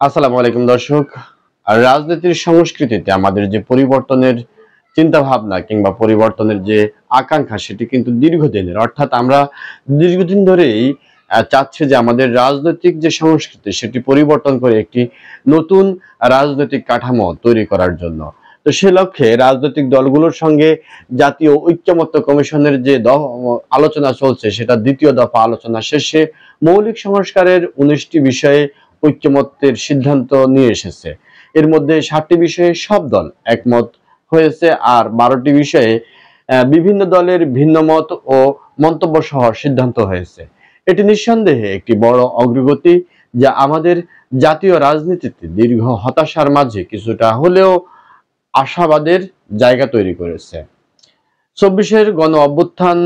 আসসালামু আলাইকুম দর্শক। আর রাজনীতির সংস্কৃতিতে আমাদের যে পরিবর্তনের চিন্তা ভাবনা কিংবা পরিবর্তনের যে আকাঙ্ক্ষা সেটি কিন্তু দীর্ঘদিনের, অর্থাৎ আমরা দীর্ঘদিন ধরেই চাচ্ছি যে আমাদের রাজনৈতিক যে সংস্কৃতি সেটি পরিবর্তন করে একটি নতুন রাজনৈতিক কাঠামো তৈরি করার জন্য। তো সে লক্ষ্যে রাজনৈতিক দলগুলোর সঙ্গে জাতীয় ঐক্যমত্য কমিশনের যে আলোচনা চলছে, সেটা দ্বিতীয় দফা আলোচনা শেষে মৌলিক সংস্কারের 19টি বিষয়ে ঐক্যমত্যের সিদ্ধান্ত নিয়ে এসেছে। এর মধ্যে 7টি বিষয়ে সব দল একমত হয়েছে, আর 12টি বিষয়ে বিভিন্ন দলের ভিন্ন মত ও মন্তব্য সহ সিদ্ধান্ত হয়েছে। এটি নিঃসন্দেহে একটি বড় অগ্রগতি, যা আমাদের জাতীয় রাজনীতিতে দীর্ঘ হতাশার মাঝে কিছুটা হলেও আশাবাদের জায়গা তৈরি করেছে। 24-এর গণ অভ্যুত্থান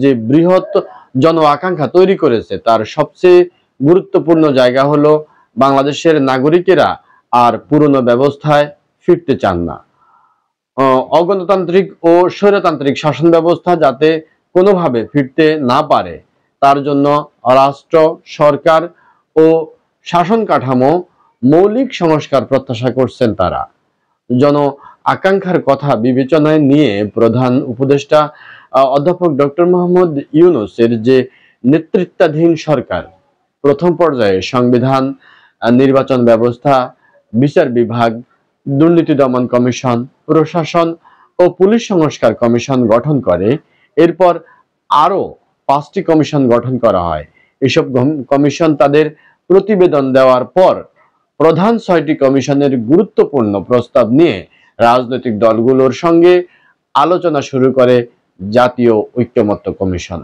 যে বৃহৎ জন আকাঙ্ক্ষা তৈরি করেছে, তার সবচেয়ে গুরুত্বপূর্ণ জায়গা হলো বাংলাদেশের নাগরিকেরা আর পুরনো ব্যবস্থায় ফিরতে চান না। অগণতান্ত্রিক ও স্বৈরতান্ত্রিক শাসন ব্যবস্থা যাতে কোনোভাবে ফিরতে না পারে, তার জন্য রাষ্ট্র, সরকার ও শাসন কাঠামো মৌলিক সংস্কার প্রত্যাশা করছেন তারা। জন আকাঙ্ক্ষার কথা বিবেচনায় নিয়ে প্রধান উপদেষ্টা অধ্যাপক ডক্টর মোহাম্মদ ইউনূসের যে নেতৃত্বাধীন সরকার প্রথম পর্যায়ে সংবিধান, নির্বাচন ব্যবস্থা, বিচার বিভাগ, দুর্নীতি দমন কমিশন, প্রশাসন ও পুলিশ সংস্কার কমিশন গঠন করে। এরপর আরো 5টি কমিশন গঠন করা হয়। এসব কমিশন তাদের প্রতিবেদন দেওয়ার পর প্রধান 6টি কমিশনের গুরুত্বপূর্ণ প্রস্তাব নিয়ে রাজনৈতিক দলগুলোর সঙ্গে আলোচনা শুরু করে জাতীয় ঐক্যমত্য কমিশন।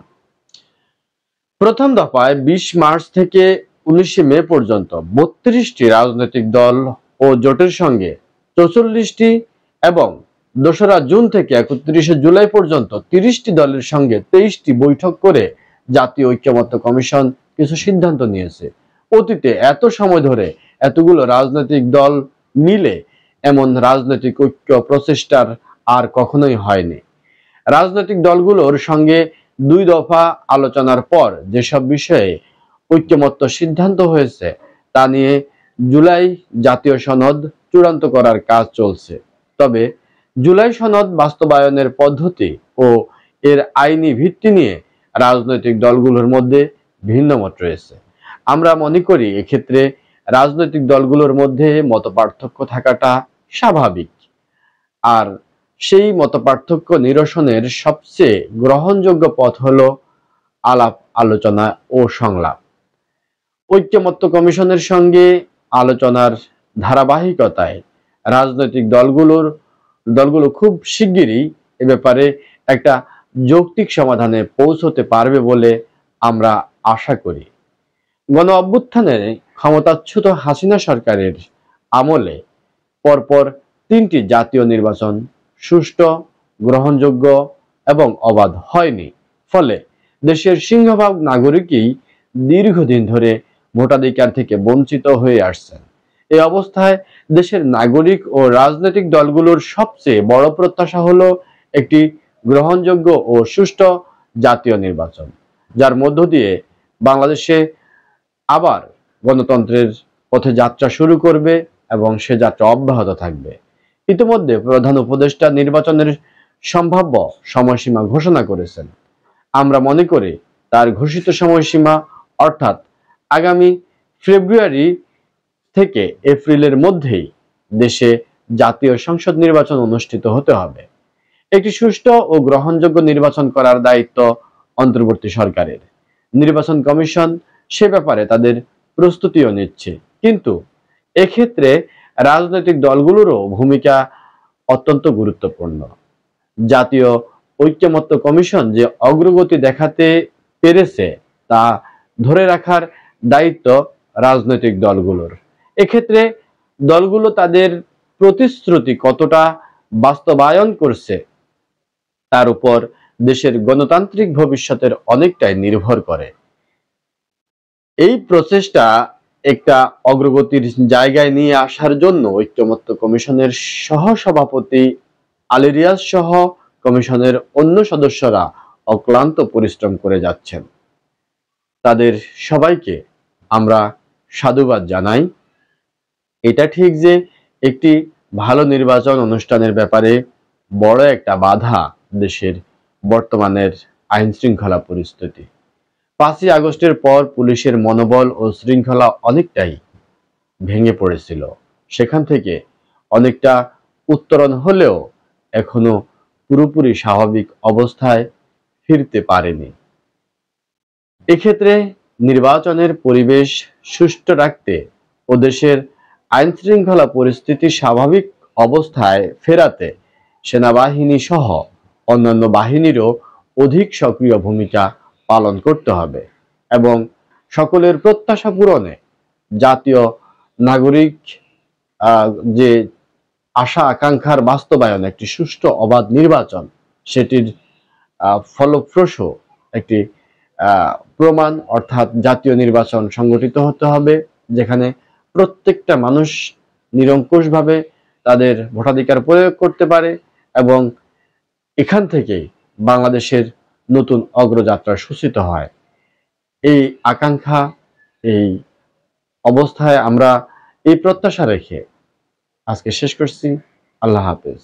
প্রথম দফায় 20 মার্চ থেকে 19 মে পর্যন্ত 32টি রাজনৈতিক দল ও জোটের সঙ্গে 44টি এবং 2রা জুন থেকে 31শে জুলাই পর্যন্ত 30টি দলের সঙ্গে 23টি বৈঠক করে জাতীয় ঐক্যমত্য কমিশন কিছু সিদ্ধান্ত নিয়েছে। অতীতে এত সময় ধরে এতগুলো রাজনৈতিক দল মিলে এমন রাজনৈতিক ঐক্য প্রচেষ্টার আর কখনোই হয়নি। রাজনৈতিক দলগুলোর সঙ্গে 2 দফা আলোচনার পর যেসব বিষয়ে ঐক্যমত্য সিদ্ধান্ত হয়েছে তা নিয়ে জুলাই জাতীয় সনদ চূড়ান্ত করার কাজ চলছে। তবে জুলাই সনদ বাস্তবায়নের পদ্ধতি ও এর আইনি ভিত্তি নিয়ে রাজনৈতিক দলগুলোর মধ্যে ভিন্নমত রয়েছে। আমরা মনে করি এক্ষেত্রে রাজনৈতিক দলগুলোর মধ্যে মতপার্থক্য থাকাটা স্বাভাবিক, আর সেই মতপার্থক্য নিরসনের সবচেয়ে গ্রহণযোগ্য পথ হলো আলাপ আলোচনা ও সংলাপ। ঐক্যমত্য কমিশনের সঙ্গে আলোচনার ধারাবাহিকতায় রাজনৈতিক দলগুলো খুব শিগগিরই এ ব্যাপারে একটা যৌক্তিক সমাধানে পৌঁছতে পারবে বলে আমরা আশা করি। গণ অভ্যুত্থানের ক্ষমতাচ্যুত হাসিনা সরকারের আমলে পরপর 3টি জাতীয় নির্বাচন সুষ্ঠু, গ্রহণযোগ্য এবং অবাধ হয়নি। ফলে দেশের সিংহভাগ নাগরিকই দীর্ঘদিন ধরে ভোটাধিকার থেকে বঞ্চিত হয়ে আসছেন। এই অবস্থায় দেশের নাগরিক ও রাজনৈতিক দলগুলোর সবচেয়ে বড় প্রত্যাশা হলো একটি গ্রহণযোগ্য ও সুষ্ঠু জাতীয় নির্বাচন, যার মধ্য দিয়ে বাংলাদেশে আবার গণতন্ত্রের পথে যাত্রা শুরু করবে এবং সে যাত্রা অব্যাহত থাকবে। ইতিমধ্যে প্রধান উপদেষ্টা নির্বাচনের সম্ভাব্য সময়সীমা ঘোষণা করেছেন। আমরা মনে করি তার ঘোষিত সময়সীমা, অর্থাৎ আগামী ফেব্রুয়ারি থেকে এপ্রিলের মধ্যেই দেশে জাতীয় সংসদ নির্বাচন অনুষ্ঠিত হতে হবে। একটি সুষ্ঠু ও গ্রহণযোগ্য নির্বাচন করার দায়িত্ব অন্তর্বর্তী সরকারের। নির্বাচন কমিশন সে ব্যাপারে তাদের প্রস্তুতিও নিচ্ছে, কিন্তু এক্ষেত্রে রাজনৈতিক দলগুলোরও ভূমিকা অত্যন্ত গুরুত্বপূর্ণ। জাতীয় ঐক্যমত্য কমিশন যে অগ্রগতি দেখাতে পেরেছে তা ধরে রাখার দায়িত্ব রাজনৈতিক দলগুলোর। এক্ষেত্রে দলগুলো তাদের প্রতিশ্রুতি কতটা বাস্তবায়ন করছে তার উপর দেশের গণতান্ত্রিক ভবিষ্যতের অনেকটাই নির্ভর করে। এই প্রচেষ্টা একটা অগ্রগতির জায়গায় নিয়ে আসার জন্য ঐক্যমত্য কমিশনের সহসভাপতি আলী রিয়াজ সহ কমিশনের অন্য সদস্যরা অক্লান্ত পরিশ্রম করে যাচ্ছেন। তাদের সবাইকে আমরা সাধুবাদ জানাই। এটা ঠিক যে একটি ভালো নির্বাচন অনুষ্ঠানের ব্যাপারে বড় একটা বাধা দেশের বর্তমানের আইন শৃঙ্খলা পরিস্থিতি। 5ই আগস্টের পর পুলিশের মনোবল ও শৃঙ্খলা অনেকটাই ভেঙে পড়েছিল। সেখান থেকে অনেকটা উত্তরণ হলেও এখনো পুরোপুরি স্বাভাবিক অবস্থায় ফিরতে পারেনি। এক্ষেত্রে নির্বাচনের পরিবেশ সুষ্ঠু রাখতে ও দেশের আইন শৃঙ্খলা পরিস্থিতি স্বাভাবিক অবস্থায় ফেরাতে সেনাবাহিনী সহ অন্যান্য বাহিনীরও অধিক সক্রিয় ভূমিকা পালন করতে হবে এবং সকলের প্রত্যাশা পূরণে জাতীয় নাগরিক যে আশা আকাঙ্ক্ষার বাস্তবায়ন, একটি সুষ্ঠু অবাধ নির্বাচন, সেটির ফলপ্রসূ একটি প্রমাণ অর্থাৎ জাতীয় নির্বাচন সংগঠিত হতে হবে, যেখানে প্রত্যেকটা মানুষ নিরঙ্কুশভাবে তাদের ভোটাধিকার প্রয়োগ করতে পারে এবং এখান থেকেই বাংলাদেশের নতুন অগ্রযাত্রা সূচিত হয়। এই আকাঙ্ক্ষা, এই অবস্থায় আমরা এই প্রত্যাশা রেখে আজকে শেষ করছি। আল্লাহ হাফেজ।